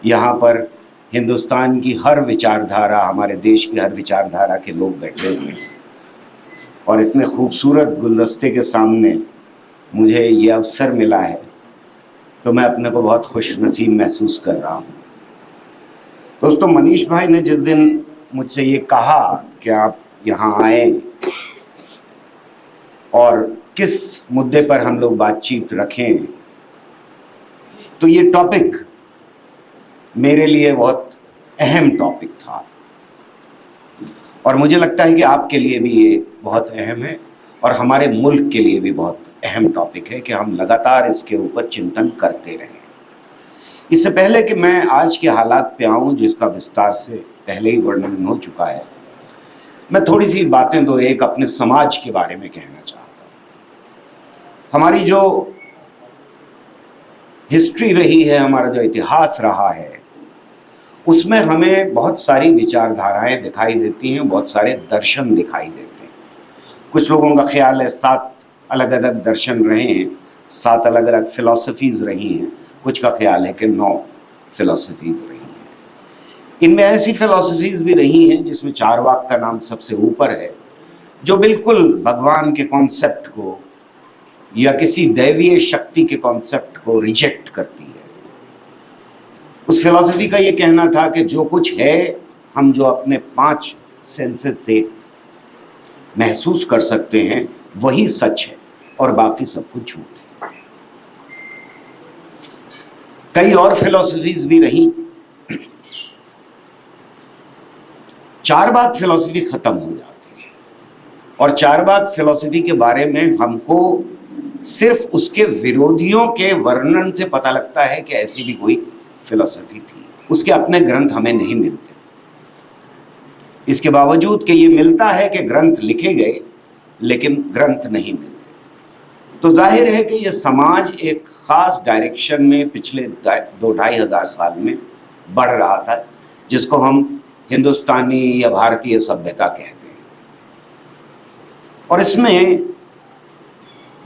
यहाँ पर हिंदुस्तान की हर विचारधारा, हमारे देश की हर विचारधारा के लोग बैठे हुए हैं और इतने खूबसूरत गुलदस्ते के सामने मुझे ये अवसर मिला है तो मैं अपने को बहुत खुश नसीब महसूस कर रहा हूँ। दोस्तों, मनीष भाई ने जिस दिन मुझसे ये कहा कि आप यहाँ आए और किस मुद्दे पर हम लोग बातचीत रखें, तो ये टॉपिक मेरे लिए बहुत अहम टॉपिक था और मुझे लगता है कि आपके लिए भी ये बहुत अहम है और हमारे मुल्क के लिए भी बहुत अहम टॉपिक है कि हम लगातार इसके ऊपर चिंतन करते रहें। इससे पहले कि मैं आज के हालात पे आऊँ, जिसका विस्तार से पहले ही वर्णन हो चुका है, मैं थोड़ी सी बातें तो एक अपने समाज के बारे में कहना चाहता हूँ। हमारी जो हिस्ट्री रही है, हमारा जो इतिहास रहा है, उसमें हमें बहुत सारी विचारधाराएं दिखाई देती हैं, बहुत सारे दर्शन दिखाई देते हैं। कुछ लोगों का ख्याल है 7 अलग अलग दर्शन रहे हैं, 7 अलग अलग फिलॉसफीज़ रही हैं, कुछ का ख्याल है कि 9 फिलॉसफीज़ रही हैं। इनमें ऐसी फिलॉसफीज़ भी रही हैं जिसमें चारवाक का नाम सबसे ऊपर है, जो बिल्कुल भगवान के कॉन्सेप्ट को या किसी दैवीय शक्ति के कॉन्सेप्ट को रिजेक्ट करती है। उस फिलॉसफी का ये कहना था कि जो कुछ है, हम जो अपने 5 सेंसेस से महसूस कर सकते हैं वही सच है और बाकी सब कुछ झूठ है। कई और फिलॉसफीज भी रही। चारवाक फिलॉसफी खत्म हो जाती है और चारवाक फिलॉसफी के बारे में हमको सिर्फ उसके विरोधियों के वर्णन से पता लगता है कि ऐसी भी कोई फिलॉसफी थी। उसके अपने ग्रंथ हमें नहीं मिलते। इसके बावजूद कि ये मिलता है कि ग्रंथ लिखे गए, लेकिन ग्रंथ नहीं मिलते, तो जाहिर है कि ये समाज एक खास डायरेक्शन में पिछले 2-2.5 हज़ार साल में बढ़ रहा था, जिसको हम हिंदुस्तानी या भारतीय सभ्यता कहते हैं। और इसमें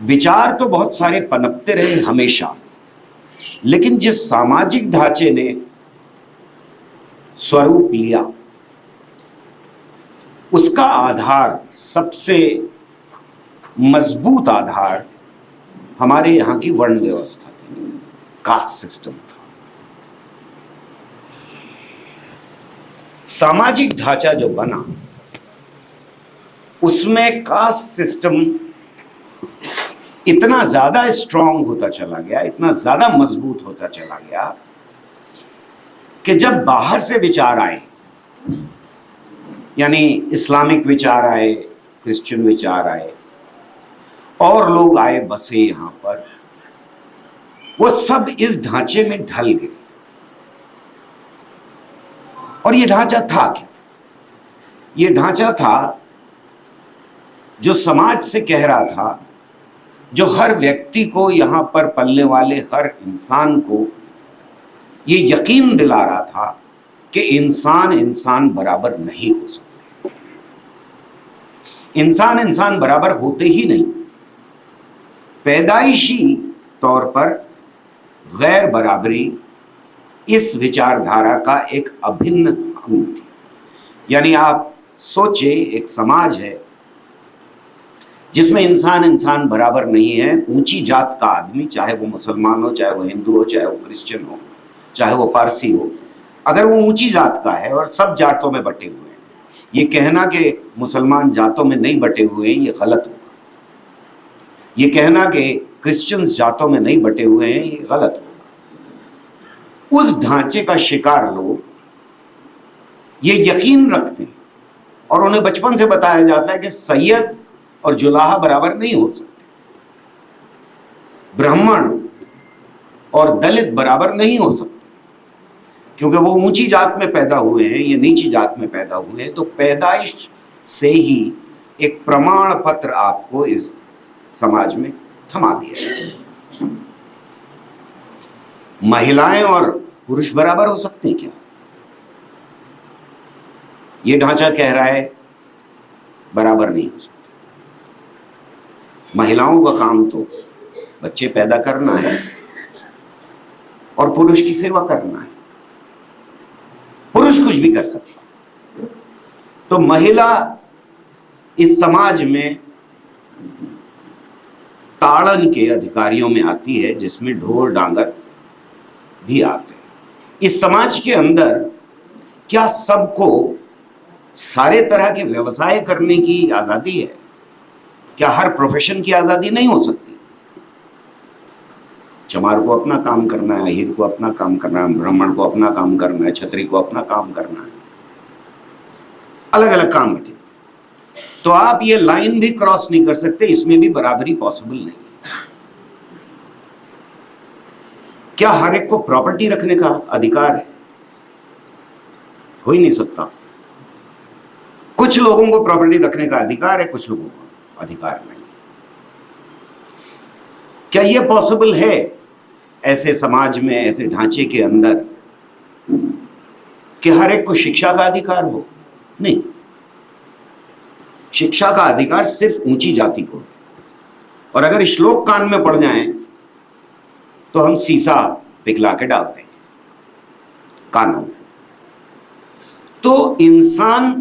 विचार तो बहुत सारे पनपते रहे हमेशा, लेकिन जिस सामाजिक ढांचे ने स्वरूप लिया, उसका आधार, सबसे मजबूत आधार हमारे यहाँ की वर्ण व्यवस्था थी, कास्ट सिस्टम था। सामाजिक ढांचा जो बना, उसमें कास्ट सिस्टम इतना ज्यादा स्ट्रांग होता चला गया, इतना ज्यादा मजबूत होता चला गया कि जब बाहर से विचार आए, यानी इस्लामिक विचार आए, क्रिश्चियन विचार आए, और लोग आए बसे यहाँ पर, वो सब इस ढांचे में ढल गए। और ये ढांचा था क्या? ये ढांचा था जो समाज से कह रहा था, जो हर व्यक्ति को, यहाँ पर पलने वाले हर इंसान को ये यकीन दिला रहा था कि इंसान इंसान बराबर नहीं हो सकते। इंसान इंसान बराबर होते ही नहीं। पैदाइशी तौर पर गैर बराबरी इस विचारधारा का एक अभिन्न अंग थी। यानी आप सोचे, एक समाज है जिसमें इंसान इंसान बराबर नहीं है। ऊंची जात का आदमी, चाहे वो मुसलमान हो, चाहे वो हिंदू हो, चाहे वो क्रिश्चियन हो, चाहे वो पारसी हो, अगर वो ऊंची जात का है और सब जातों में बटे हुए हैं, ये कहना कि मुसलमान जातों में नहीं बटे हुए हैं, ये गलत होगा। ये कहना कि क्रिश्चियंस जातों में नहीं बटे हुए हैं, ये गलत होगा। उस ढांचे का शिकार लोग ये यकीन रखते हैं और उन्हें बचपन से बताया जाता है कि सैयद और जुलाहा बराबर नहीं हो सकते, ब्राह्मण और दलित बराबर नहीं हो सकते, क्योंकि वो ऊंची जात में पैदा हुए हैं, ये नीची जात में पैदा हुए हैं। तो पैदाइश से ही एक प्रमाण पत्र आपको इस समाज में थमा दिया। महिलाएं और पुरुष बराबर हो सकते हैं क्या? ये ढांचा कह रहा है बराबर नहीं हो सकते। महिलाओं का काम तो बच्चे पैदा करना है और पुरुष की सेवा करना है। भी कर सकता। तो महिला इस समाज में ताड़न के अधिकारियों में आती है, जिसमें ढोर डांगर भी आते हैं। इस समाज के अंदर क्या सबको सारे तरह के व्यवसाय करने की आजादी है? क्या हर प्रोफेशन की आजादी नहीं हो सकती? चमार को अपना काम करना है, अहीर को अपना काम करना है, ब्राह्मण को अपना काम करना है, क्षत्रिय को अपना काम करना है, अलग अलग काम बटे। तो आप ये लाइन भी क्रॉस नहीं कर सकते, इसमें भी बराबरी पॉसिबल नहीं है। क्या हर एक को प्रॉपर्टी रखने का अधिकार है? हो ही नहीं सकता। कुछ लोगों को प्रॉपर्टी रखने का अधिकार है, कुछ लोगों को अधिकार नहीं। क्या यह पॉसिबल है ऐसे समाज में, ऐसे ढांचे के अंदर, कि हर एक को शिक्षा का अधिकार हो? नहीं। शिक्षा का अधिकार सिर्फ ऊंची जाति को है। और अगर श्लोक कान में पड़ जाएं तो हम सीसा पिघला के डाल देंगे कानों में। तो इंसान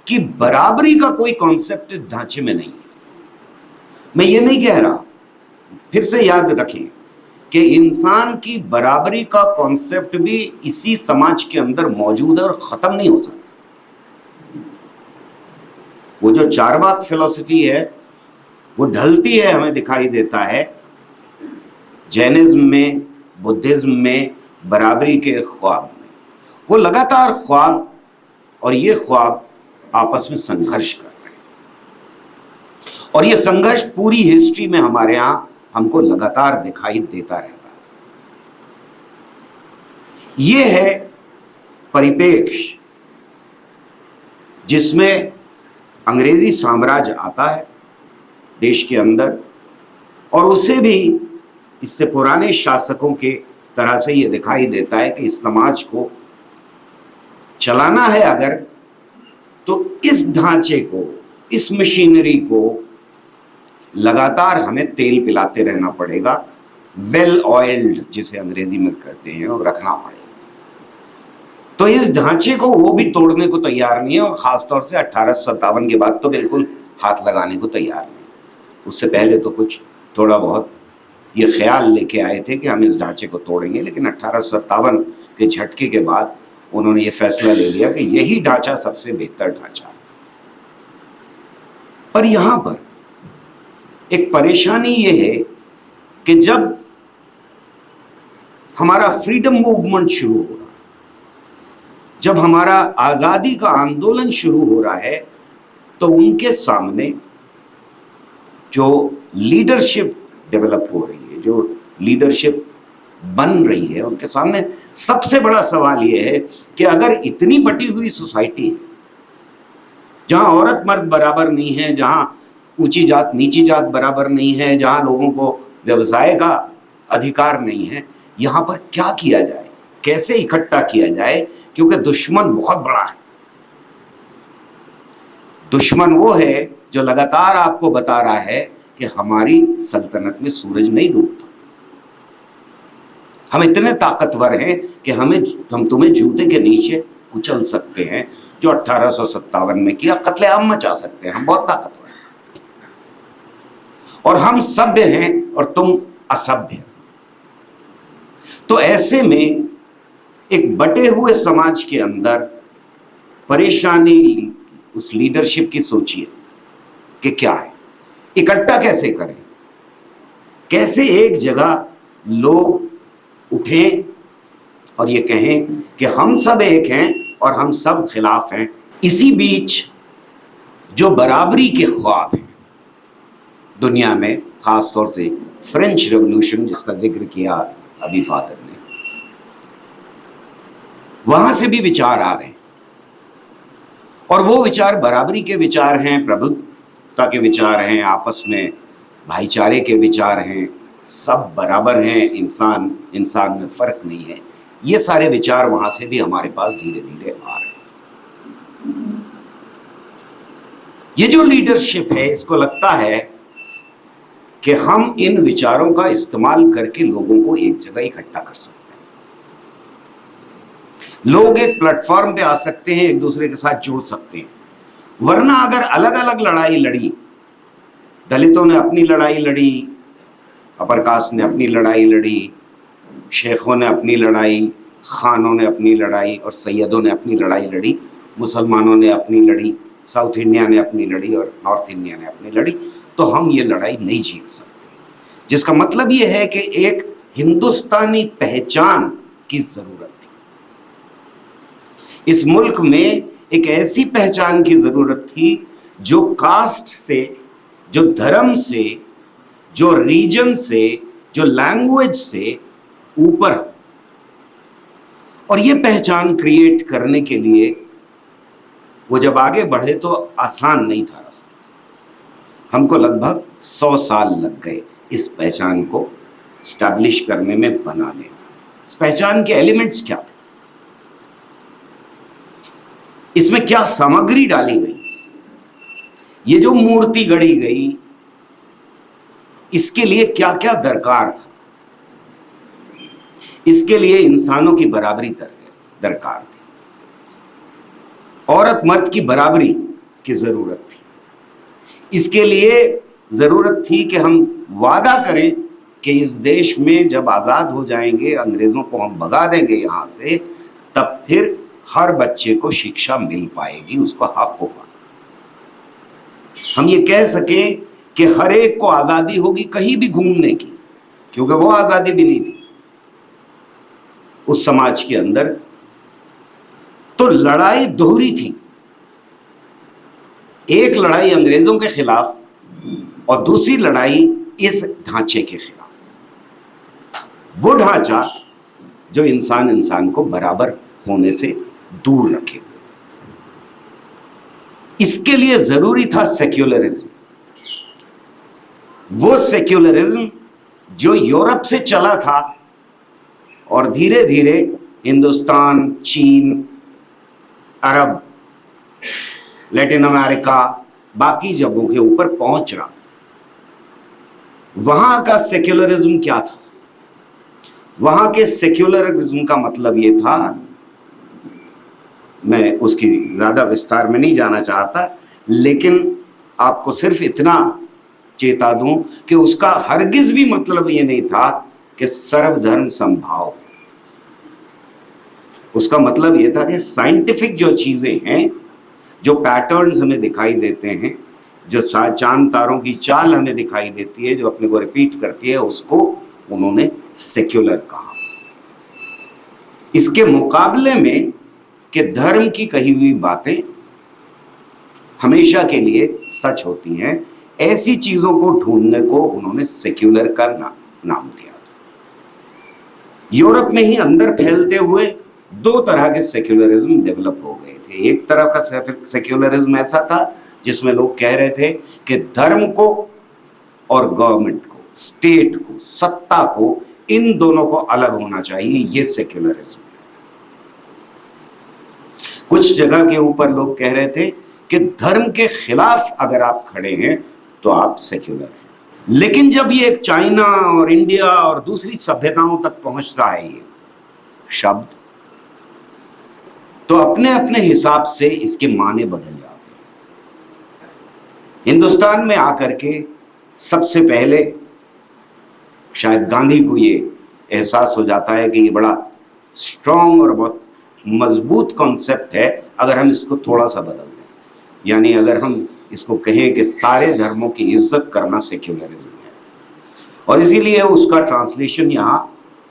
की बराबरी का कोई कॉन्सेप्ट इस ढांचे में नहीं है। मैं ये नहीं कह रहा, फिर से याद रखें कि इंसान की बराबरी का कॉन्सेप्ट भी इसी समाज के अंदर मौजूद है और खत्म नहीं हो सकता। वो जो चारवाक फिलॉसफी है वो ढलती है, हमें दिखाई देता है जैनिज्म में, बुद्धिज्म में, बराबरी के ख्वाब में। वो लगातार ख्वाब और ये ख्वाब आपस में संघर्ष कर रहे हैं, और ये संघर्ष पूरी हिस्ट्री में हमारे यहां हमको लगातार दिखाई देता रहता है। ये है परिप्रेक्ष्य जिसमें अंग्रेजी साम्राज्य आता है देश के अंदर, और उसे भी इससे पुराने शासकों के तरह से ये दिखाई देता है कि इस समाज को चलाना है अगर, तो इस ढांचे को, इस मशीनरी को लगातार हमें तेल पिलाते रहना पड़ेगा, वेल ऑयल्ड जिसे अंग्रेजी में कहते हैं, और रखना पड़ेगा। तो इस ढांचे को वो भी तोड़ने को तैयार नहीं है, और खासतौर से 1857 के बाद तो बिल्कुल हाथ लगाने को तैयार नहीं। उससे पहले तो कुछ थोड़ा बहुत ये ख्याल लेके आए थे कि हम इस ढांचे को तोड़ेंगे, लेकिन 1857 के झटके के बाद उन्होंने ये फैसला ले लिया कि यही ढांचा सबसे बेहतर ढांचा है। पर यहां पर एक परेशानी ये है कि जब हमारा फ्रीडम मूवमेंट शुरू हो रहा है, जब हमारा आजादी का आंदोलन शुरू हो रहा है, तो उनके सामने जो लीडरशिप डेवलप हो रही है, जो लीडरशिप बन रही है, उनके सामने सबसे बड़ा सवाल यह है कि अगर इतनी बटी हुई सोसाइटी है जहां औरत मर्द बराबर नहीं है, जहां ऊंची जात नीची जात बराबर नहीं है, जहां लोगों को व्यवसाय का अधिकार नहीं है, यहां पर क्या किया जाए, कैसे इकट्ठा किया जाए? क्योंकि दुश्मन बहुत बड़ा है। दुश्मन वो है जो लगातार आपको बता रहा है कि हमारी सल्तनत में सूरज नहीं डूबता, हम इतने ताकतवर हैं कि हम तुम्हें जूते के नीचे कुचल सकते हैं, जो 1857 में किया, कत्लेआम मचा सकते हैं, हम बहुत ताकतवर हैं, और हम सभ्य हैं और तुम असभ्य। तो ऐसे में एक बटे हुए समाज के अंदर परेशानी उस लीडरशिप की सोचिए कि क्या है, इकट्ठा कैसे करें, कैसे एक जगह लोग उठें और ये कहें कि हम सब एक हैं और हम सब खिलाफ हैं। इसी बीच जो बराबरी के ख्वाब हैं दुनिया में, खासतौर से फ्रेंच रेवोल्यूशन जिसका जिक्र किया अभी फादर ने, वहां से भी विचार आ रहे हैं, और वो विचार बराबरी के विचार हैं, प्रभुत्व के विचार हैं, आपस में भाईचारे के विचार हैं, सब बराबर हैं, इंसान में फर्क नहीं है। ये सारे विचार वहां से भी हमारे पास धीरे धीरे आ रहे हैं। ये जो लीडरशिप है, इसको लगता है कि हम इन विचारों का इस्तेमाल करके लोगों को एक जगह इकट्ठा कर सकते हैं। लोग एक प्लेटफॉर्म पे आ सकते हैं, एक दूसरे के साथ जुड़ सकते हैं। वरना अगर अलग अलग लड़ाई लड़ी, दलितों ने अपनी लड़ाई लड़ी, अपर कास्ट ने अपनी लड़ाई लड़ी, शेखों ने अपनी लड़ाई, खानों ने अपनी लड़ाई और सैयदों ने अपनी लड़ाई लड़ी, मुसलमानों ने अपनी लड़ी, साउथ इंडिया ने अपनी लड़ी और नॉर्थ इंडिया ने अपनी लड़ी, तो हम ये लड़ाई नहीं जीत सकते। जिसका मतलब ये है कि एक हिंदुस्तानी पहचान की जरूरत थी। इस मुल्क में एक ऐसी पहचान की जरूरत थी जो कास्ट से, जो धर्म से, जो रीजन से, जो लैंग्वेज से ऊपर। और ये पहचान क्रिएट करने के लिए वो जब आगे बढ़े तो आसान नहीं था रास्ता। हमको लगभग 100 साल लग गए इस पहचान को स्टैब्लिश करने में, बनाने में। इस पहचान के एलिमेंट्स क्या थे, इसमें क्या सामग्री डाली गई, ये जो मूर्ति गढ़ी गई, इसके लिए क्या क्या दरकार था। इसके लिए इंसानों की बराबरी दरकार थी, औरत मर्द की बराबरी की जरूरत थी। इसके लिए जरूरत थी कि हम वादा करें कि इस देश में जब आजाद हो जाएंगे, अंग्रेजों को हम भगा देंगे यहां से, तब फिर हर बच्चे को शिक्षा मिल पाएगी, उसको हक होगा। हम ये कह सकें कि हर एक को आजादी होगी कहीं भी घूमने की, क्योंकि वो आजादी भी नहीं थी उस समाज के अंदर। तो लड़ाई दोहरी थी, एक लड़ाई अंग्रेजों के खिलाफ और दूसरी लड़ाई इस ढांचे के खिलाफ, वो ढांचा जो इंसान को बराबर होने से दूर रखे। इसके लिए जरूरी था सेक्युलरिज्म, वो सेक्युलरिज्म जो यूरोप से चला था और धीरे धीरे हिंदुस्तान, चीन, अरब, लैटिन अमेरिका, बाकी जगहों के ऊपर पहुंच रहा था। वहां का सेक्युलरिज्म क्या था? वहां के सेक्युलरिज्म का मतलब ये था, मैं उसकी ज्यादा विस्तार में नहीं जाना चाहता, लेकिन आपको सिर्फ इतना चेता दूं कि उसका हरगिज भी मतलब ये नहीं था कि सर्वधर्म समभाव। उसका मतलब ये था कि साइंटिफिक जो चीजें हैं, जो पैटर्न्स हमें दिखाई देते हैं, जो चांद तारों की चाल हमें दिखाई देती है, जो अपने को रिपीट करती है, उसको उन्होंने सेक्युलर कहा। इसके मुकाबले में कि धर्म की कही हुई बातें हमेशा के लिए सच होती हैं, ऐसी चीजों को ढूंढने को उन्होंने सेक्युलर का नाम दिया। यूरोप में ही अंदर फैलते हुए दो तरह के सेक्युलरिज्म डेवलप हो गए थे। एक तरह का सेक्युलरिज्म ऐसा था जिसमें लोग कह रहे थे कि धर्म को और गवर्नमेंट को, स्टेट को, सत्ता को, इन दोनों को अलग होना चाहिए, ये सेक्युलरिज्म है। कुछ जगह के ऊपर लोग कह रहे थे कि धर्म के खिलाफ अगर आप खड़े हैं तो आप सेक्युलर हैं। लेकिन जब ये चाइना और इंडिया और दूसरी सभ्यताओं तक पहुंचता है ये शब्द, तो अपने अपने हिसाब से इसके माने बदल जाते हैं। हिंदुस्तान में आकर के सबसे पहले शायद गांधी को ये एहसास हो जाता है कि ये बड़ा स्ट्रांग और बहुत मजबूत कॉन्सेप्ट है, अगर हम इसको थोड़ा सा बदल दें, यानी अगर हम इसको कहें कि सारे धर्मों की इज्जत करना सेक्युलरिज्म है। और इसीलिए उसका ट्रांसलेशन यहाँ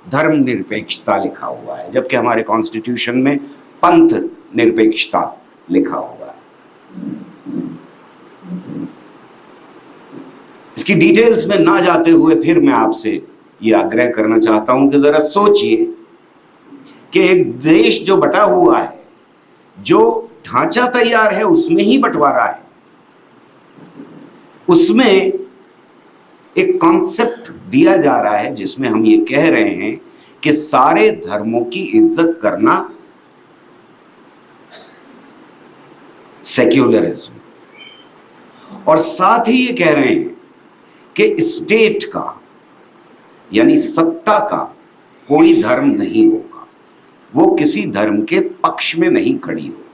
धर्म निरपेक्षता लिखा हुआ है, जबकि हमारे कॉन्स्टिट्यूशन में पंथ निरपेक्षता लिखा हुआ है। इसकी डिटेल्स में ना जाते हुए फिर मैं आपसे ये आग्रह करना चाहता हूं कि जरा सोचिए कि एक देश जो बटा हुआ है, जो ढांचा तैयार है उसमें ही बंटवारा है, उसमें एक कॉन्सेप्ट दिया जा रहा है जिसमें हम ये कह रहे हैं कि सारे धर्मों की इज्जत करना सेक्युलरिज्म, और साथ ही ये कह रहे हैं कि स्टेट का यानी सत्ता का कोई धर्म नहीं होगा। वो किसी धर्म के पक्ष में नहीं खड़ी होगी।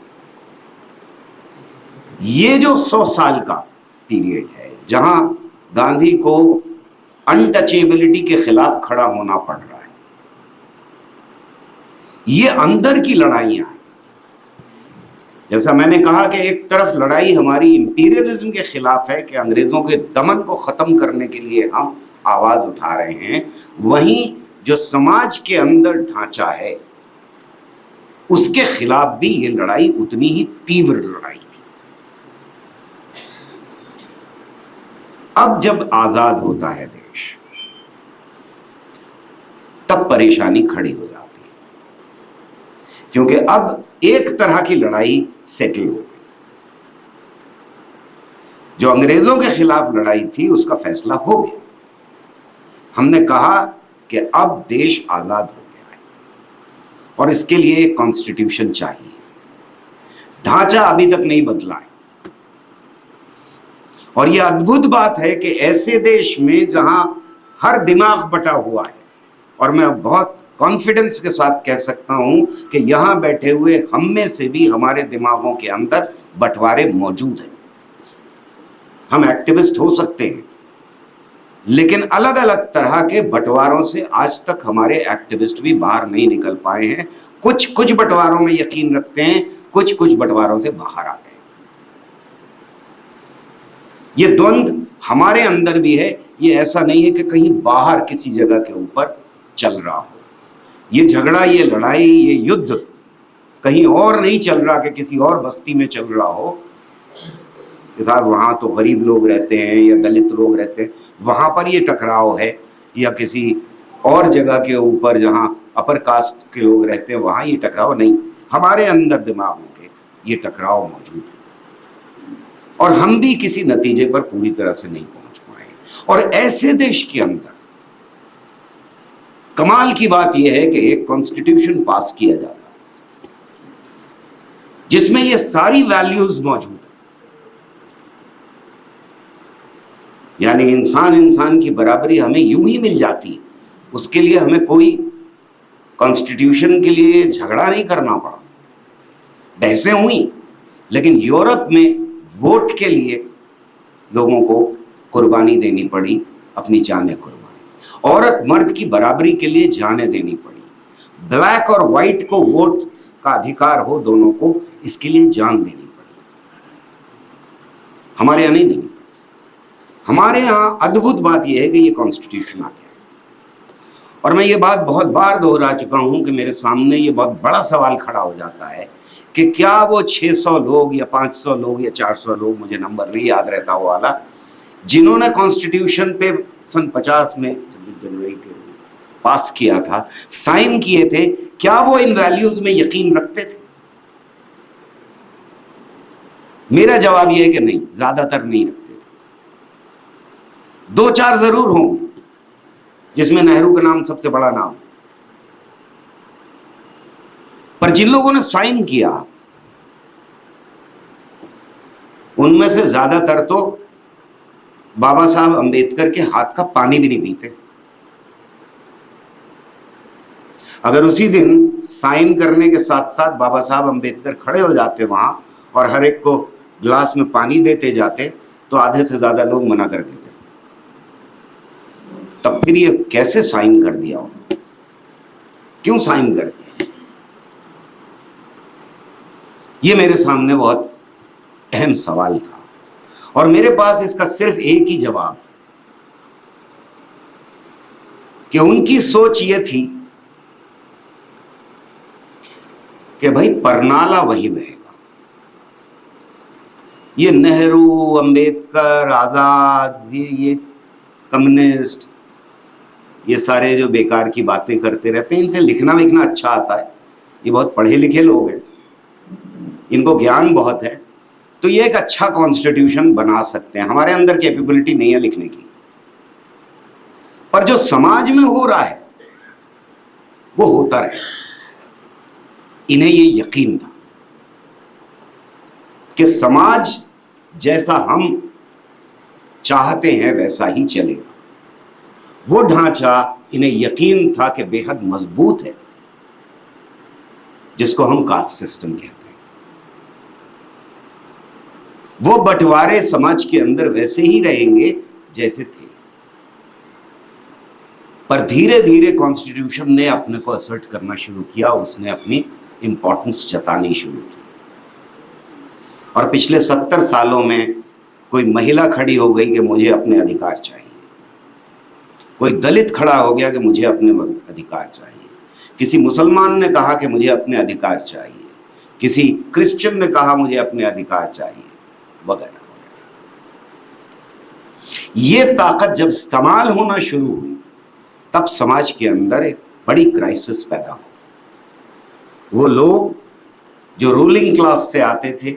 ये जो 100 साल का पीरियड है जहां गांधी को अनटचेबिलिटी के खिलाफ खड़ा होना पड़ रहा है, ये अंदर की लड़ाइयां हैं। जैसा मैंने कहा कि एक तरफ लड़ाई हमारी इंपीरियलिज्म के खिलाफ है कि अंग्रेजों के दमन को खत्म करने के लिए हम आवाज उठा रहे हैं, वहीं जो समाज के अंदर ढांचा है उसके खिलाफ भी ये लड़ाई उतनी ही तीव्र लड़ाई थी। अब जब आजाद होता है देश, तब परेशानी खड़ी हो जाती है, क्योंकि अब एक तरह की लड़ाई सेटल हो गई। जो अंग्रेजों के खिलाफ लड़ाई थी उसका फैसला हो गया। हमने कहा कि अब देश आजाद हो गया है और इसके लिए एक कॉन्स्टिट्यूशन चाहिए। ढांचा अभी तक नहीं बदला है। और यह अद्भुत बात है कि ऐसे देश में जहां हर दिमाग बटा हुआ है, और मैं बहुत कॉन्फिडेंस के साथ कह सकता हूं कि यहां बैठे हुए हम में से भी हमारे दिमागों के अंदर बंटवारे मौजूद हैं। हम एक्टिविस्ट हो सकते हैं, लेकिन अलग अलग तरह के बंटवारों से आज तक हमारे एक्टिविस्ट भी बाहर नहीं निकल पाए हैं। कुछ बंटवारों में यकीन रखते हैं, कुछ बंटवारों से बाहर आते हैं। ये द्वंद्व हमारे अंदर भी है। ये ऐसा नहीं है कि कहीं बाहर किसी जगह के ऊपर चल रहा हो। ये झगड़ा, ये लड़ाई, ये युद्ध कहीं और नहीं चल रहा कि किसी और बस्ती में चल रहा हो कि साहब वहां तो गरीब लोग रहते हैं या दलित लोग रहते हैं, वहां पर ये टकराव है, या किसी और जगह के ऊपर जहां अपर कास्ट के लोग रहते हैं वहां ये टकराव नहीं। हमारे अंदर दिमागों के ये टकराव मौजूद है और हम भी किसी नतीजे पर पूरी तरह से नहीं पहुंच पाए। और ऐसे देश के अंदर कमाल की बात यह है कि एक कॉन्स्टिट्यूशन पास किया जाता है जिसमें ये सारी वैल्यूज मौजूद है। यानी इंसान की बराबरी हमें यूं ही मिल जाती है। उसके लिए हमें कोई कॉन्स्टिट्यूशन के लिए झगड़ा नहीं करना पड़ा, बहसें हुई, लेकिन यूरोप में वोट के लिए लोगों को कुर्बानी देनी पड़ी, अपनी जानें कुर्बानी। औरत मर्द की बराबरी के लिए जानें देनी पड़ी। ब्लैक और वाइट को वोट का अधिकार हो दोनों को, इसके लिए जान देनी पड़ी। हमारे यहाँ नहीं देनी पड़ी। हमारे यहाँ अद्भुत बात यह है कि ये कॉन्स्टिट्यूशन आ गया। और मैं ये बात बहुत बार दोहरा चुका हूं कि मेरे सामने ये बहुत बड़ा सवाल खड़ा हो जाता है कि क्या वो 600 लोग या 500 लोग या 400 लोग, मुझे नंबर नहीं याद रहता वो वाला, जिन्होंने कॉन्स्टिट्यूशन पे सन 50 में 26 जनवरी के पास किया था, साइन किए थे, क्या वो इन वैल्यूज में यकीन रखते थे? मेरा जवाब यह है कि नहीं, ज्यादातर नहीं रखते थे। 2-4 जरूर होंगे जिसमें नेहरू का नाम सबसे बड़ा नाम, पर जिन लोगों ने साइन किया उनमें से ज्यादातर तो बाबा साहब अंबेडकर के हाथ का पानी भी नहीं पीते। अगर उसी दिन साइन करने के साथ साथ बाबा साहब अंबेडकर खड़े हो जाते वहां और हर एक को ग्लास में पानी देते जाते, तो आधे से ज्यादा लोग मना कर देते। तब फिर ये कैसे साइन कर दिया उन्होंने? क्यों साइन कर दिया? ये मेरे सामने बहुत अहम सवाल था और मेरे पास इसका सिर्फ एक ही जवाब है कि उनकी सोच ये थी कि भाई परनाला वही बहेगा। ये नेहरू, अंबेडकर, आजाद, ये कम्युनिस्ट, ये सारे जो बेकार की बातें करते रहते हैं, इनसे लिखना विखना अच्छा आता है, ये बहुत पढ़े लिखे लोग हैं, इनको ज्ञान बहुत है, तो ये एक अच्छा कॉन्स्टिट्यूशन बना सकते हैं। हमारे अंदर कैपेबिलिटी नहीं है लिखने की। पर जो समाज में हो रहा है वो होता रहे। इन्हें ये यकीन था कि समाज जैसा हम चाहते हैं वैसा ही चलेगा। वो ढांचा इन्हें यकीन था कि बेहद मजबूत है जिसको हम कास्ट सिस्टम कहते हैं। वो बंटवारे समाज के अंदर वैसे ही रहेंगे जैसे थे, पर धीरे धीरे कॉन्स्टिट्यूशन ने अपने को असर्ट करना शुरू किया, उसने अपनी इंपॉर्टेंस जतानी शुरू की। और पिछले 70 सालों में कोई महिला खड़ी हो गई कि मुझे अपने अधिकार चाहिए, कोई दलित खड़ा हो गया कि मुझे अपने अधिकार चाहिए, किसी मुसलमान ने कहा कि मुझे अपने अधिकार चाहिए, किसी क्रिश्चियन ने कहा मुझे अपने अधिकार चाहिए, वगैरह वगैरह। ये ताकत जब इस्तेमाल होना शुरू हुई तब समाज के अंदर एक बड़ी क्राइसिस पैदा हो। वो लोग जो रूलिंग क्लास से आते थे,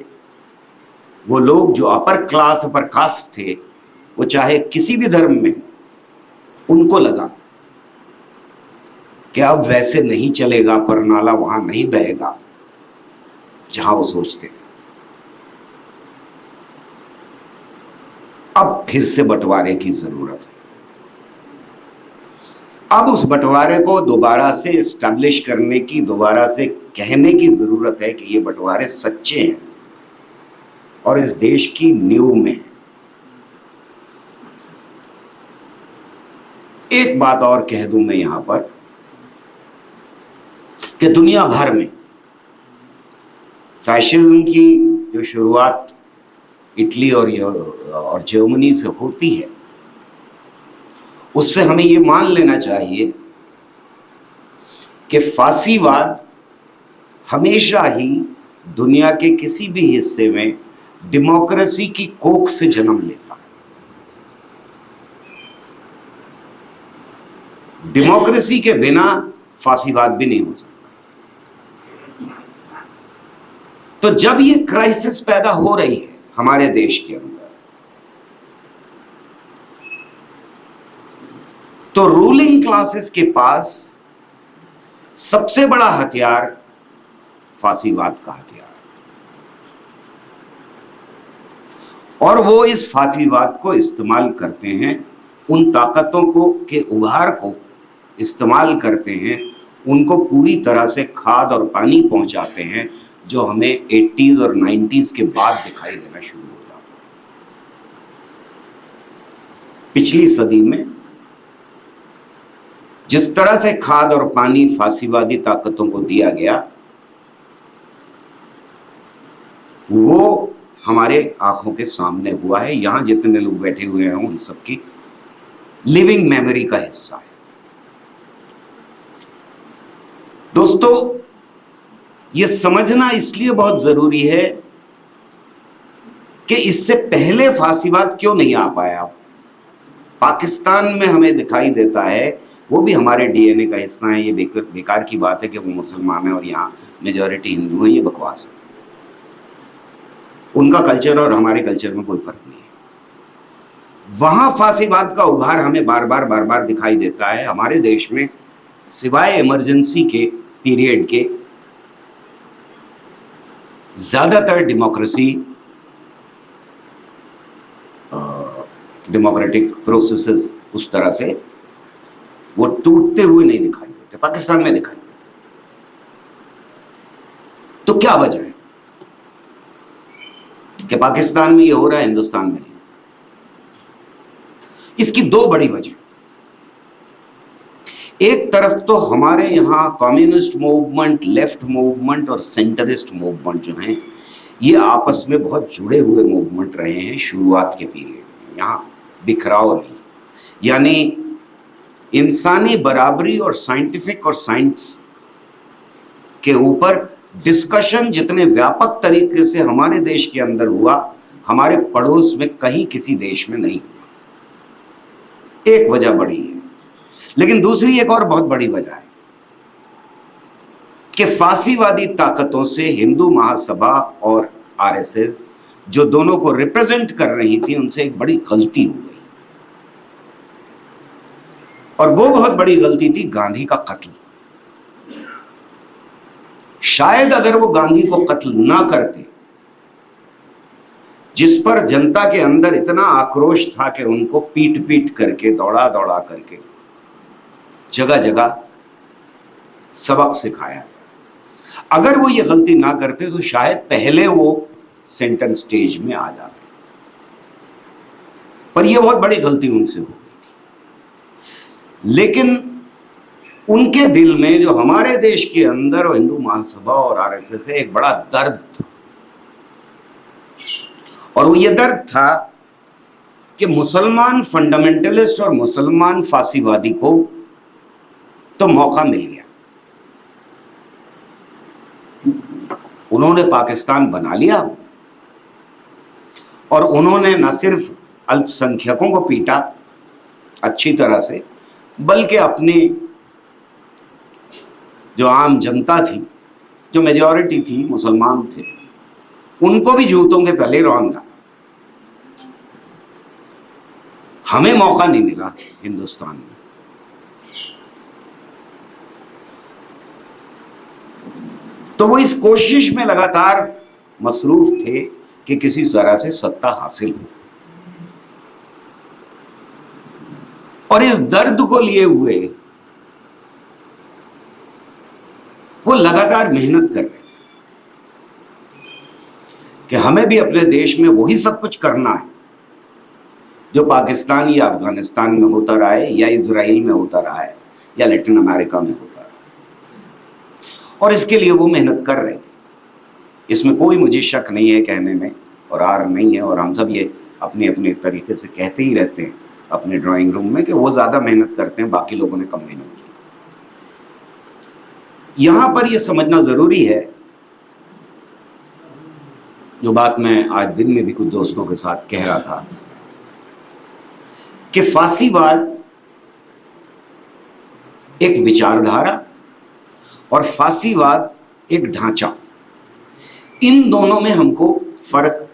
वो लोग जो अपर क्लास अपर कास्ट थे, वो चाहे किसी भी धर्म में, उनको लगा कि अब वैसे नहीं चलेगा, पर नाला वहां नहीं बहेगा जहां वो सोचते थे। अब फिर से बंटवारे की जरूरत है। अब उस बंटवारे को दोबारा से एस्टैब्लिश करने की, दोबारा से कहने की जरूरत है कि ये बंटवारे सच्चे हैं और इस देश की नींव में है। एक बात और कह दूं मैं यहां पर कि दुनिया भर में फैशिज्म की जो शुरुआत इटली और जर्मनी से होती है, उससे हमें ये मान लेना चाहिए कि फासीवाद हमेशा ही दुनिया के किसी भी हिस्से में डेमोक्रेसी की कोख से जन्म लेता है। डेमोक्रेसी के बिना फासीवाद भी नहीं हो सकता। तो जब ये क्राइसिस पैदा हो रही है हमारे देश के अंदर, तो रूलिंग क्लासेस के पास सबसे बड़ा हथियार फासीवाद का हथियार है, और वो इस फासीवाद को इस्तेमाल करते हैं, उन ताकतों को के उभार को इस्तेमाल करते हैं, उनको पूरी तरह से खाद और पानी पहुंचाते हैं, जो हमें 80s और 90s के बाद दिखाई देना शुरू हो जाता है। पिछली सदी में जिस तरह से खाद और पानी फासीवादी ताकतों को दिया गया, वो हमारे आंखों के सामने हुआ है। यहां जितने लोग बैठे हुए हैं उन सबकी लिविंग मेमोरी का हिस्सा है। दोस्तों, ये समझना इसलिए बहुत जरूरी है कि इससे पहले फासीवाद क्यों नहीं आ पाया। पाकिस्तान में हमें दिखाई देता है, वो भी हमारे डीएनए का हिस्सा है। ये बेकार की बात है कि वो मुसलमान है और यहाँ मेजॉरिटी हिंदू है, ये बकवास है। उनका कल्चर और हमारे कल्चर में कोई फर्क नहीं है। वहां फासीवाद का उभार हमें बार बार दिखाई देता है। हमारे देश में सिवाय इमरजेंसी के पीरियड के ज्यादातर डेमोक्रेटिक प्रोसेसेस उस तरह से वो टूटते हुए नहीं दिखाई देते, पाकिस्तान में दिखाई देते। तो क्या वजह है कि पाकिस्तान में ये हो रहा है, हिंदुस्तान में नहीं? इसकी दो बड़ी वजह। एक तरफ तो हमारे यहां कम्युनिस्ट मूवमेंट, लेफ्ट मूवमेंट और सेंटरिस्ट मूवमेंट जो हैं, ये आपस में बहुत जुड़े हुए मूवमेंट रहे हैं शुरुआत के पीरियड में। यहां बिखराव नहीं, यानी इंसानी बराबरी और साइंटिफिक और साइंस के ऊपर डिस्कशन जितने व्यापक तरीके से हमारे देश के अंदर हुआ, हमारे पड़ोस में कहीं किसी देश में नहीं हुआ। एक वजह बड़ी है। लेकिन दूसरी एक और बहुत बड़ी वजह है कि फासीवादी ताकतों से हिंदू महासभा और आरएसएस, जो दोनों को रिप्रेजेंट कर रही थी, उनसे एक बड़ी गलती हो गई। और वो बहुत बड़ी गलती थी गांधी का कत्ल। शायद अगर वो गांधी को कत्ल ना करते, जिस पर जनता के अंदर इतना आक्रोश था कि उनको पीट पीट करके, दौड़ा दौड़ा करके जगह जगह सबक सिखाया गया। अगर वो ये गलती ना करते तो शायद पहले वो सेंटर स्टेज में आ जाते, पर ये बहुत बड़ी गलती उनसे हो गई थी। लेकिन उनके दिल में, जो हमारे देश के अंदर और हिंदू महासभा और आरएसएस है, एक बड़ा दर्द था, और वो ये दर्द था कि मुसलमान फंडामेंटलिस्ट और मुसलमान फासीवादी को तो मौका मिल गया, उन्होंने पाकिस्तान बना लिया और उन्होंने न सिर्फ अल्पसंख्यकों को पीटा अच्छी तरह से, बल्कि अपनी जो आम जनता थी, जो मेजॉरिटी थी, मुसलमान थे, उनको भी जूतों के तले रौंदा। हमें मौका नहीं मिला हिंदुस्तान में। तो वो इस कोशिश में लगातार मसरूफ थे कि किसी तरह से सत्ता हासिल हो, और इस दर्द को लिए हुए वो लगातार मेहनत कर रहे थे कि हमें भी अपने देश में वही सब कुछ करना है जो पाकिस्तान या अफगानिस्तान में होता रहा है, या इजराइल में होता रहा है, या लैटिन अमेरिका में होता रहा है, और इसके लिए वो मेहनत कर रहे थे। इसमें कोई मुझे शक नहीं है कहने में, और आर नहीं है, और हम सब ये अपने अपने तरीके से कहते ही रहते हैं अपने ड्राइंग रूम में कि वो ज़्यादा मेहनत करते हैं, बाकी लोगों ने कम मेहनत की। यहाँ पर ये समझना ज़रूरी है, जो बात मैं आज दिन में भी कुछ दोस्तों के साथ कह रहा था, कि फासीवाद एक विचारधारा और फासीवाद एक ढांचा, इन दोनों में हमको फर्क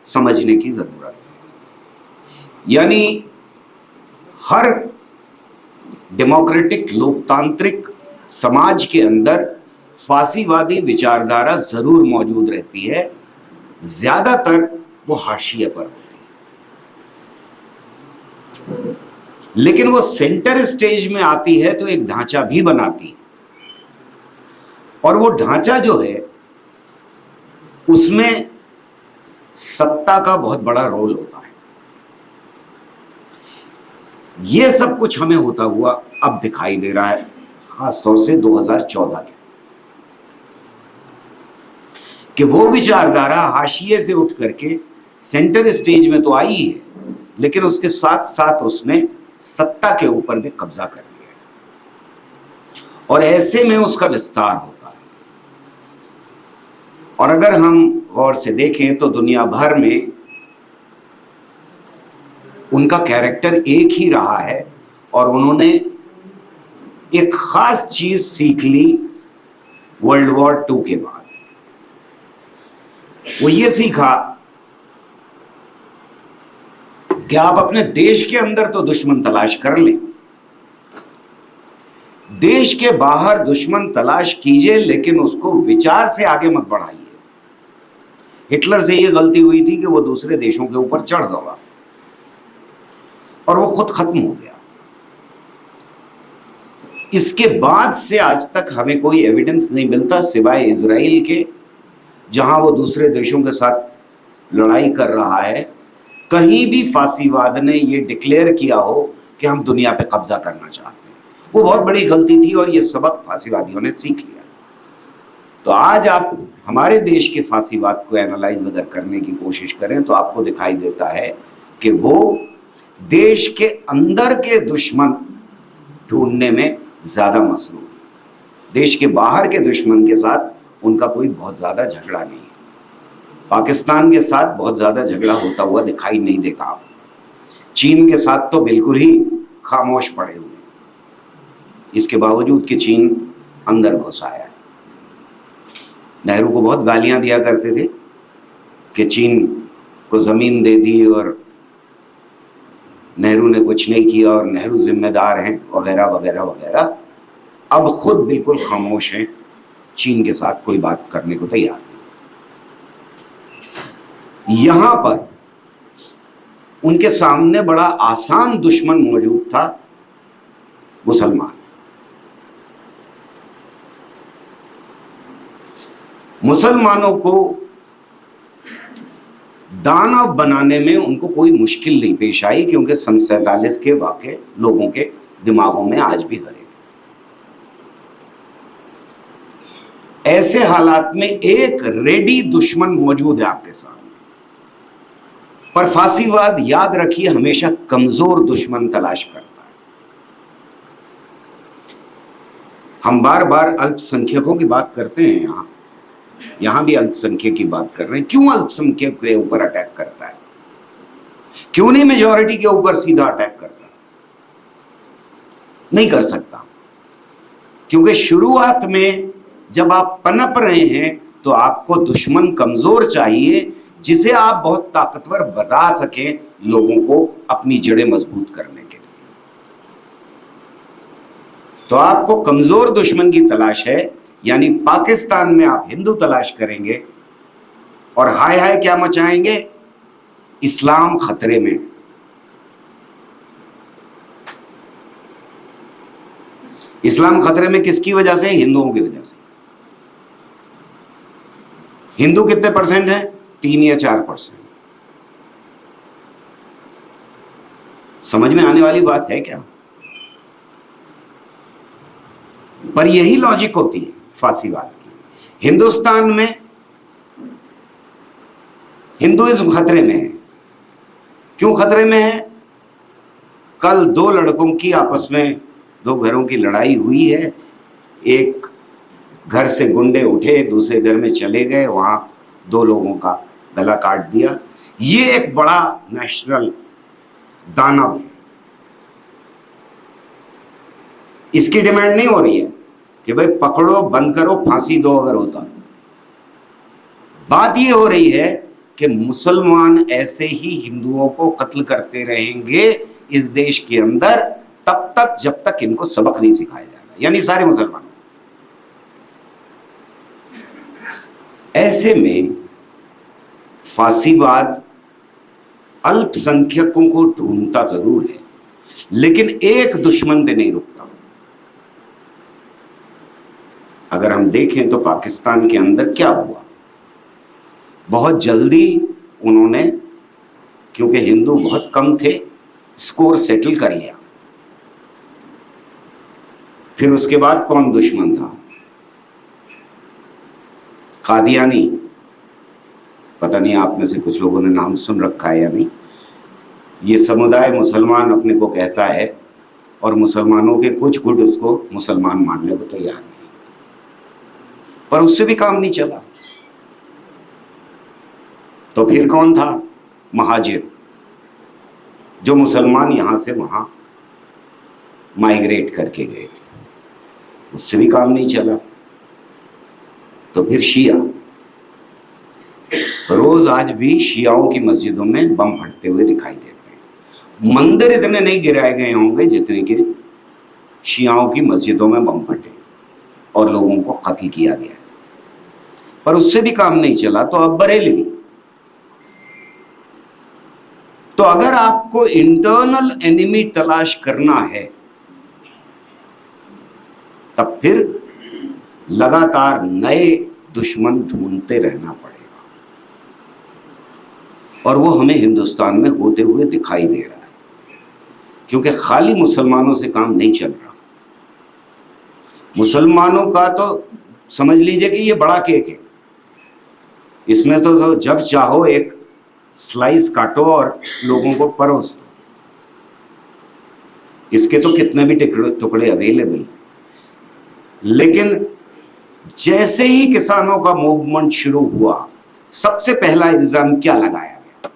समझने की जरूरत है। यानी हर डेमोक्रेटिक लोकतांत्रिक समाज के अंदर फासीवादी विचारधारा जरूर मौजूद रहती है, ज्यादातर वो हाशिए पर होती है, लेकिन वो सेंटर स्टेज में आती है तो एक ढांचा भी बनाती है, और वो ढांचा जो है उसमें सत्ता का बहुत बड़ा रोल होता है। ये सब कुछ हमें होता हुआ अब दिखाई दे रहा है, खासतौर से 2014 के, कि वो विचारधारा हाशिए से उठ करके सेंटर स्टेज में तो आई है, लेकिन उसके साथ साथ उसने सत्ता के ऊपर भी कब्जा कर लिया है, और ऐसे में उसका विस्तार होता है। और अगर हम गौर से देखें तो दुनिया भर में उनका कैरेक्टर एक ही रहा है, और उन्होंने एक खास चीज सीख ली वर्ल्ड वॉर 2 के बाद। वो ये सीखा कि आप अपने देश के अंदर तो दुश्मन तलाश कर लें, देश के बाहर दुश्मन तलाश कीजिए, लेकिन उसको विचार से आगे मत बढ़ाइए। हिटलर से ये गलती हुई थी कि वो दूसरे देशों के ऊपर चढ़ दौड़ा और वो खुद खत्म हो गया। इसके बाद से आज तक हमें कोई एविडेंस नहीं मिलता सिवाय इजराइल के, जहां वो दूसरे देशों के साथ लड़ाई कर रहा है, कहीं भी फासीवाद ने ये डिक्लेयर किया हो कि हम दुनिया पे कब्जा करना चाहते हैं। वो बहुत बड़ी गलती थी, और ये सबक फासीवादियों ने सीख लिया। तो आज आप हमारे देश के फासीवाद को एनालाइज अगर करने की कोशिश करें तो आपको दिखाई देता है कि वो देश के अंदर के दुश्मन ढूंढने में ज्यादा मसरूफ, देश के बाहर के दुश्मन के साथ उनका कोई बहुत ज्यादा झगड़ा नहीं है। पाकिस्तान के साथ बहुत ज्यादा झगड़ा होता हुआ दिखाई नहीं देता आप, चीन के साथ तो बिल्कुल ही खामोश पड़े हुए, इसके बावजूद कि चीन अंदर घुस आया। नेहरू को बहुत गालियां दिया करते थे कि चीन को जमीन दे दी और नेहरू ने कुछ नहीं किया और नेहरू जिम्मेदार हैं, वगैरह वगैरह वगैरह। अब खुद बिल्कुल खामोश हैं, चीन के साथ कोई बात करने को तैयार नहीं। यहां पर उनके सामने बड़ा आसान दुश्मन मौजूद था, मुसलमान। मुसलमानों को दानव बनाने में उनको कोई मुश्किल नहीं पेश आई, क्योंकि सन 47 के वाक़े लोगों के दिमागों में आज भी हरे। ऐसे हालात में एक रेडी दुश्मन मौजूद है आपके सामने, पर फासीवाद याद रखिए हमेशा कमजोर दुश्मन तलाश करता है। हम बार बार अल्पसंख्यकों की बात करते हैं, यहां भी अल्पसंख्यक की बात कर रहे हैं। क्यों अल्पसंख्यक के ऊपर अटैक करता है? क्यों नहीं मेजॉरिटी के ऊपर सीधा अटैक करता? नहीं कर सकता, क्योंकि शुरुआत में जब आप पनप रहे हैं तो आपको दुश्मन कमजोर चाहिए, जिसे आप बहुत ताकतवर बना सकें लोगों को अपनी जड़ें मजबूत करने के लिए। तो आपको कमजोर दुश्मन की तलाश है, यानी पाकिस्तान में आप हिंदू तलाश करेंगे और हाय हाय क्या मचाएंगे, इस्लाम खतरे में। इस्लाम खतरे में किसकी वजह से? हिंदुओं की वजह से। हिंदू कितने परसेंट हैं? 3 या 4%। समझ में आने वाली बात है क्या? पर यही लॉजिक होती है फासीवाद की। हिंदुस्तान में हिंदुइज्म खतरे में है। क्यों खतरे में है? कल 2 लड़कों की आपस में, 2 घरों की लड़ाई हुई है। एक घर से गुंडे उठे, दूसरे घर में चले गए, वहां 2 लोगों का गला काट दिया। ये एक बड़ा नेशनल दानव है। इसकी डिमांड नहीं हो रही है कि भाई पकड़ो, बंद करो, फांसी दो अगर होता। बात ये हो रही है कि मुसलमान ऐसे ही हिंदुओं को कत्ल करते रहेंगे इस देश के अंदर तब तक जब तक इनको सबक नहीं सिखाया जाएगा, यानी सारे मुसलमान। ऐसे में फासीवाद अल्पसंख्यकों को ढूंढता जरूर है, लेकिन एक दुश्मन पे नहीं रुकता। अगर हम देखें तो पाकिस्तान के अंदर क्या हुआ, बहुत जल्दी उन्होंने, क्योंकि हिंदू बहुत कम थे, स्कोर सेटल कर लिया। फिर उसके बाद कौन दुश्मन था? कादियानी। पता नहीं आप में से कुछ लोगों ने नाम सुन रखा है या नहीं। ये समुदाय मुसलमान अपने को कहता है और मुसलमानों के कुछ गुट उसको मुसलमान मानने को तैयार नहीं, पर उससे भी काम नहीं चला। तो फिर कौन था? महाजिर, जो मुसलमान यहां से वहां माइग्रेट करके गए थे, उससे भी काम नहीं चला। तो फिर शिया। रोज आज भी शियाओं की मस्जिदों में बम फटते हुए दिखाई देते हैं। मंदिर इतने नहीं गिराए गए होंगे जितने के शियाओं की मस्जिदों में बम फटे और लोगों को कत्ल किया गया, पर उससे भी काम नहीं चला। तो अब बरेलवी। तो अगर आपको इंटरनल एनिमी तलाश करना है तब फिर लगातार नए दुश्मन ढूंढते रहना पड़ेगा, और वो हमें हिंदुस्तान में होते हुए दिखाई दे रहा है, क्योंकि खाली मुसलमानों से काम नहीं चल रहा। मुसलमानों का तो समझ लीजिए कि ये बड़ा केक है, इसमें तो जब चाहो एक स्लाइस काटो और लोगों को परोस दो। इसके तो कितने भी टुकड़े अवेलेबल हैं। लेकिन जैसे ही किसानों का मूवमेंट शुरू हुआ, सबसे पहला इल्जाम क्या लगाया गया?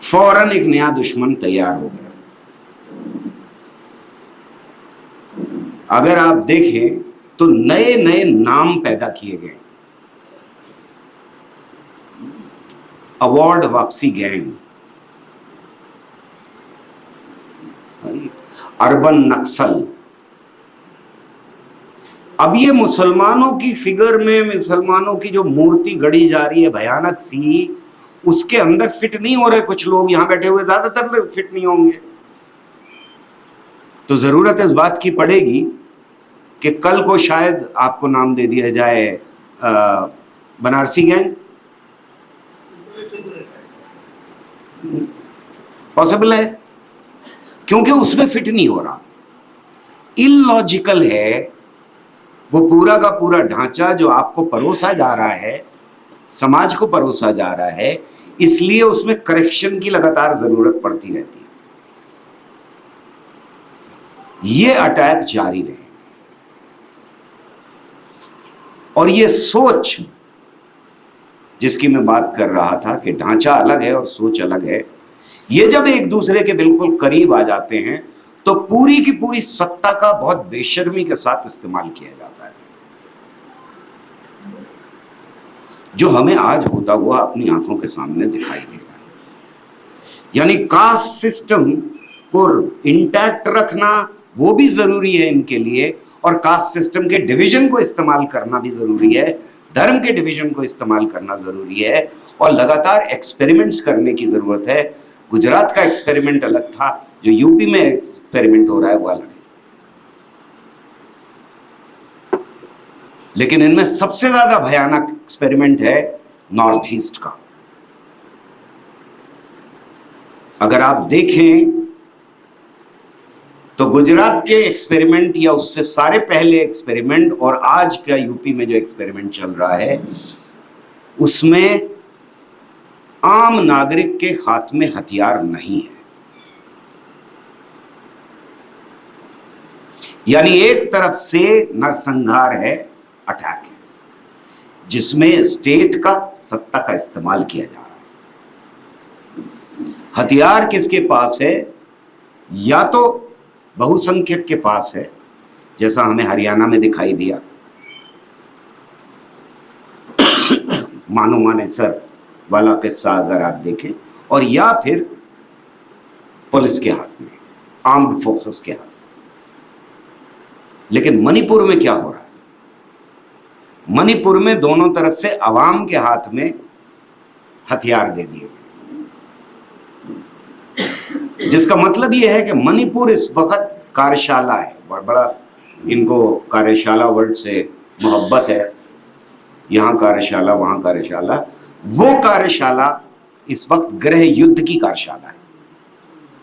फौरन एक नया दुश्मन तैयार हो गया। अगर आप देखें तो नए नए नाम पैदा किए गए। अवार्ड वापसी गैंग, अर्बन नक्सल। अब ये मुसलमानों की फिगर में, मुसलमानों की जो मूर्ति गढ़ी जा रही है भयानक सी, उसके अंदर फिट नहीं हो रहे कुछ लोग। यहां बैठे हुए ज्यादातर लोग फिट नहीं होंगे। तो जरूरत इस बात की पड़ेगी कि कल को शायद आपको नाम दे दिया जाए बनारसी गैंग। पॉसिबल है, क्योंकि उसमें फिट नहीं हो रहा, इलॉजिकल है वो पूरा का पूरा ढांचा जो आपको परोसा जा रहा है, समाज को परोसा जा रहा है, इसलिए उसमें करेक्शन की लगातार जरूरत पड़ती रहती है। ये अटैक जारी रहेंगे और ये सोच जिसकी मैं बात कर रहा था कि ढांचा अलग है और सोच अलग है, ये जब एक दूसरे के बिल्कुल करीब आ जाते हैं तो पूरी की पूरी सत्ता का बहुत बेशर्मी के साथ इस्तेमाल किया जाता है, जो हमें आज होता हुआ अपनी आंखों के सामने दिखाई दे रहा है। यानी कास्ट सिस्टम को इंटैक्ट रखना वो भी जरूरी है इनके लिए, और कास्ट सिस्टम के डिवीजन को इस्तेमाल करना भी जरूरी है, धर्म के डिवीजन को इस्तेमाल करना जरूरी है, और लगातार एक्सपेरिमेंट्स करने की जरूरत है। गुजरात का एक्सपेरिमेंट अलग था, जो यूपी में एक्सपेरिमेंट हो रहा है वो अलग है। लेकिन इनमें सबसे ज्यादा भयानक एक्सपेरिमेंट है नॉर्थ ईस्ट का। अगर आप देखें तो गुजरात के एक्सपेरिमेंट या उससे सारे पहले एक्सपेरिमेंट और आज का यूपी में जो एक्सपेरिमेंट चल रहा है, उसमें आम नागरिक के हाथ में हथियार नहीं है। यानी एक तरफ से नरसंहार है, अटैक है, जिसमें स्टेट का सत्ता का इस्तेमाल किया जा रहा है। हथियार किसके पास है? या तो बहुसंख्यक के पास है, जैसा हमें हरियाणा में दिखाई दिया, मानो माने सर वाला किस्सा अगर आप देखें, और या फिर पुलिस के हाथ में, आर्म्ड फोर्सेस के हाथ में। लेकिन मणिपुर में क्या हो रहा है? मणिपुर में दोनों तरफ से अवाम के हाथ में हथियार दे दिए गए, जिसका मतलब यह है कि मणिपुर इस वक्त कार्यशाला है। बड़ा इनको कार्यशाला वर्ड से मोहब्बत है, यहां कार्यशाला वहां कार्यशाला। वो कार्यशाला इस वक्त गृह युद्ध की कार्यशाला है,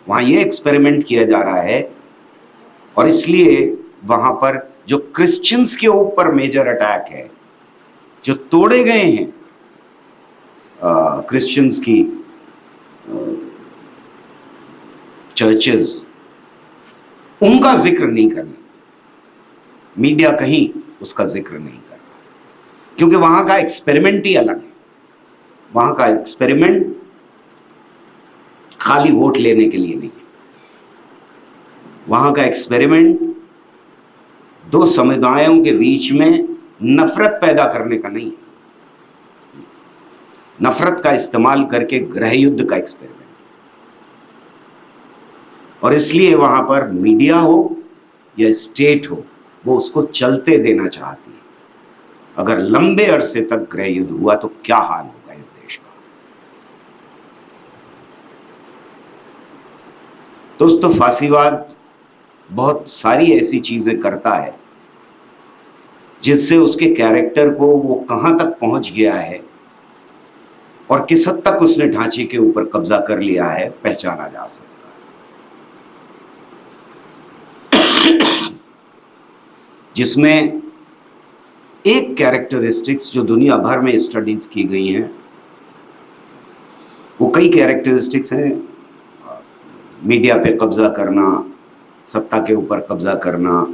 वहां ये एक्सपेरिमेंट किया जा रहा है। और इसलिए वहां पर जो क्रिश्चियंस के ऊपर मेजर अटैक है, जो तोड़े गए हैं क्रिश्चियंस की चर्चेस, उनका जिक्र नहीं करना, मीडिया कहीं उसका जिक्र नहीं कर रहा, क्योंकि वहां का एक्सपेरिमेंट ही अलग है। वहां का एक्सपेरिमेंट खाली वोट लेने के लिए नहीं है, वहां का एक्सपेरिमेंट दो समुदायों के बीच में नफरत पैदा करने का नहीं है, नफरत का इस्तेमाल करके गृह युद्ध का एक्सपेरिमेंट। और इसलिए वहां पर मीडिया हो या स्टेट हो, वो उसको चलते देना चाहती है। अगर लंबे अरसे तक गृह युद्ध हुआ तो क्या हाल होगा इस देश का। दोस्तों, फांसीवाद बहुत सारी ऐसी चीजें करता है जिससे उसके कैरेक्टर को वो कहां तक पहुंच गया है और किस हद तक उसने ढांचे के ऊपर कब्जा कर लिया है, पहचाना जा सकता है। जिसमें एक कैरेक्टरिस्टिक्स जो दुनिया भर में स्टडीज की गई हैं, वो कई कैरेक्टरिस्टिक्स हैं। मीडिया पे कब्जा करना, सत्ता के ऊपर कब्जा करना,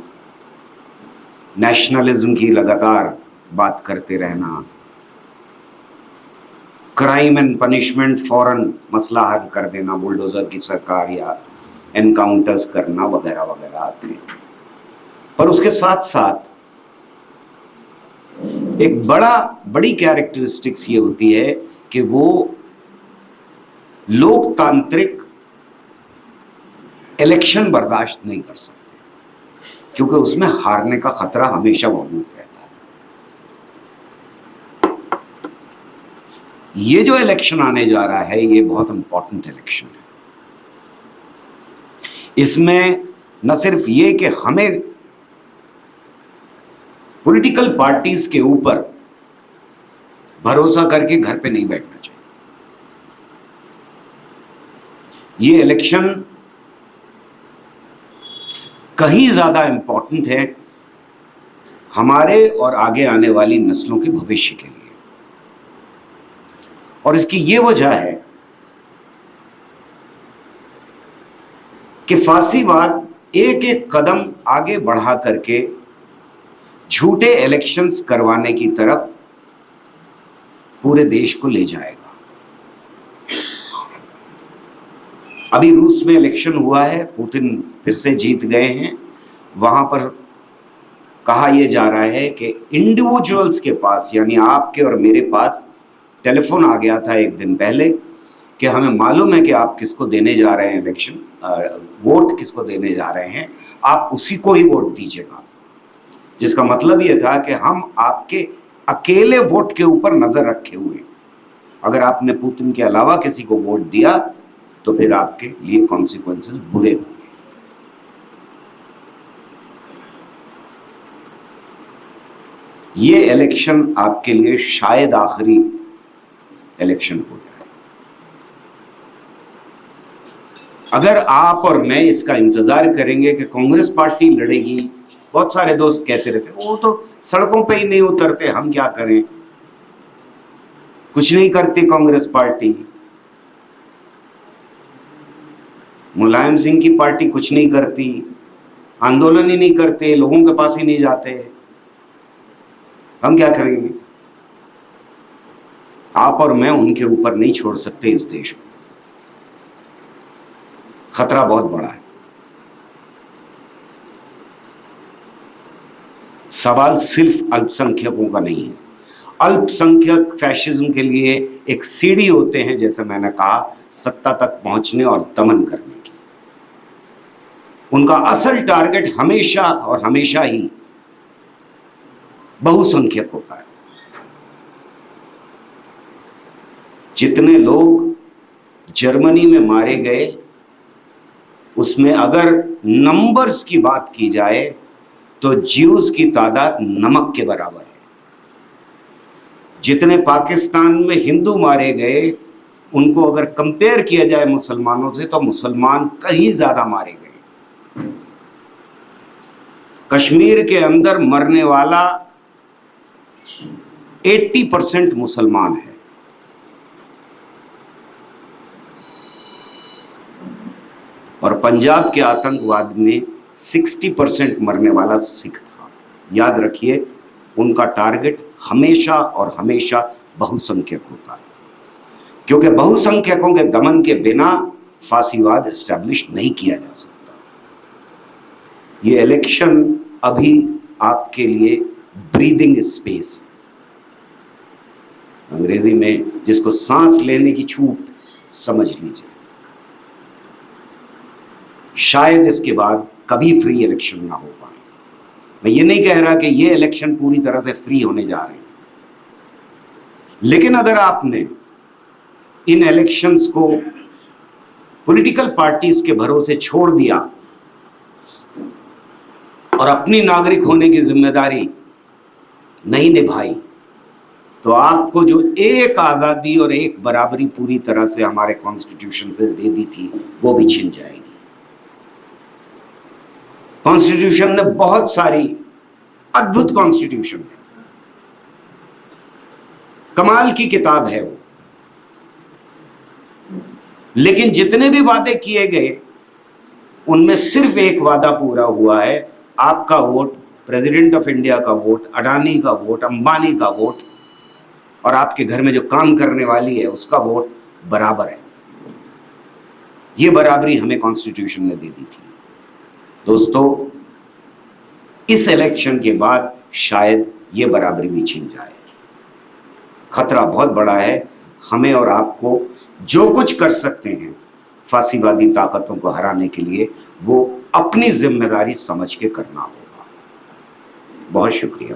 नेशनलिज्म की लगातार बात करते रहना, क्राइम एंड पनिशमेंट फौरन मसला हल कर देना, बुलडोजर की सरकार या एनकाउंटर्स करना वगैरह वगैरह आते हैं। पर उसके साथ साथ एक बड़ी कैरेक्टरिस्टिक्स ये होती है कि वो लोकतांत्रिक इलेक्शन बर्दाश्त नहीं कर सकते, क्योंकि उसमें हारने का खतरा हमेशा मौजूद रहता है। ये जो इलेक्शन आने जा रहा है, ये बहुत इंपॉर्टेंट इलेक्शन है। इसमें न सिर्फ ये कि हमें पॉलिटिकल पार्टीज के ऊपर भरोसा करके घर पे नहीं बैठना चाहिए। ये इलेक्शन कहीं ज्यादा इंपॉर्टेंट है हमारे और आगे आने वाली नस्लों के भविष्य के लिए। और इसकी ये वजह है कि फासीवाद एक एक कदम आगे बढ़ा करके झूठे इलेक्शंस करवाने की तरफ पूरे देश को ले जाएगा। अभी रूस में इलेक्शन हुआ है, पुतिन फिर से जीत गए हैं। वहां पर कहा यह जा रहा है कि इंडिविजुअल्स के पास, यानी आपके और मेरे पास टेलीफोन आ गया था एक दिन पहले कि हमें मालूम है कि आप किसको देने जा रहे हैं इलेक्शन, वोट किसको देने जा रहे हैं, आप उसी को ही वोट दीजिएगा। जिसका मतलब यह था कि हम आपके अकेले वोट के ऊपर नजर रखे हुए हैं। अगर आपने पुतिन के अलावा किसी को वोट दिया तो फिर आपके लिए कॉन्सिक्वेंसेस बुरे होंगे। ये इलेक्शन आपके लिए शायद आखिरी इलेक्शन हो जाए। अगर आप और मैं इसका इंतजार करेंगे कि कांग्रेस पार्टी लड़ेगी, बहुत सारे दोस्त कहते रहते वो तो सड़कों पे ही नहीं उतरते, हम क्या करें, कुछ नहीं करती कांग्रेस पार्टी, मुलायम सिंह की पार्टी कुछ नहीं करती, आंदोलन ही नहीं करते, लोगों के पास ही नहीं जाते, हम क्या करेंगे। आप और मैं उनके ऊपर नहीं छोड़ सकते इस देश को। खतरा बहुत बड़ा है। सवाल सिर्फ अल्पसंख्यकों का नहीं है। अल्पसंख्यक फैशिज्म के लिए एक सीढ़ी होते हैं, जैसे मैंने कहा, सत्ता तक पहुंचने और दमन करने की। उनका असल टारगेट हमेशा और हमेशा ही बहुसंख्यक होता है। जितने लोग जर्मनी में मारे गए उसमें अगर नंबर्स की बात की जाए तो ज्यूज की तादाद नमक के बराबर है। जितने पाकिस्तान में हिंदू मारे गए उनको अगर कंपेयर किया जाए मुसलमानों से तो मुसलमान कहीं ज्यादा मारे गए। कश्मीर के अंदर मरने वाला 80% मुसलमान है और पंजाब के आतंकवाद में 60% मरने वाला सिख था। याद रखिए, उनका टारगेट हमेशा और हमेशा बहुसंख्यक होता है, क्योंकि बहुसंख्यकों के दमन के बिना फासीवाद एस्टैब्लिश नहीं किया जा सकता। ये इलेक्शन अभी आपके लिए ब्रीदिंग स्पेस, अंग्रेजी में जिसको सांस लेने की छूट समझ लीजिए। शायद इसके बाद कभी फ्री इलेक्शन ना हो पाए। मैं ये नहीं कह रहा कि ये इलेक्शन पूरी तरह से फ्री होने जा रहे हैं, लेकिन अगर आपने इन इलेक्शंस को पॉलिटिकल पार्टीज के भरोसे छोड़ दिया और अपनी नागरिक होने की जिम्मेदारी नहीं निभाई तो आपको जो एक आजादी और एक बराबरी पूरी तरह से हमारे कॉन्स्टिट्यूशन से दे दी थी वो भी छिन जाएगी। कॉन्स्टिट्यूशन ने बहुत सारी अद्भुत कॉन्स्टिट्यूशन है, कमाल की किताब है वो, लेकिन जितने भी वादे किए गए उनमें सिर्फ एक वादा पूरा हुआ है, आपका वोट, प्रेसिडेंट ऑफ इंडिया का वोट, अडानी का वोट, अंबानी का वोट और आपके घर में जो काम करने वाली है उसका वोट बराबर है। ये बराबरी हमें कॉन्स्टिट्यूशन ने दे दी थी। दोस्तों, इस इलेक्शन के बाद शायद ये बराबरी भी छिन जाए। खतरा बहुत बड़ा है। हमें और आपको जो कुछ कर सकते हैं फासीवादी ताकतों को हराने के लिए वो अपनी जिम्मेदारी समझ के करना होगा। बहुत शुक्रिया।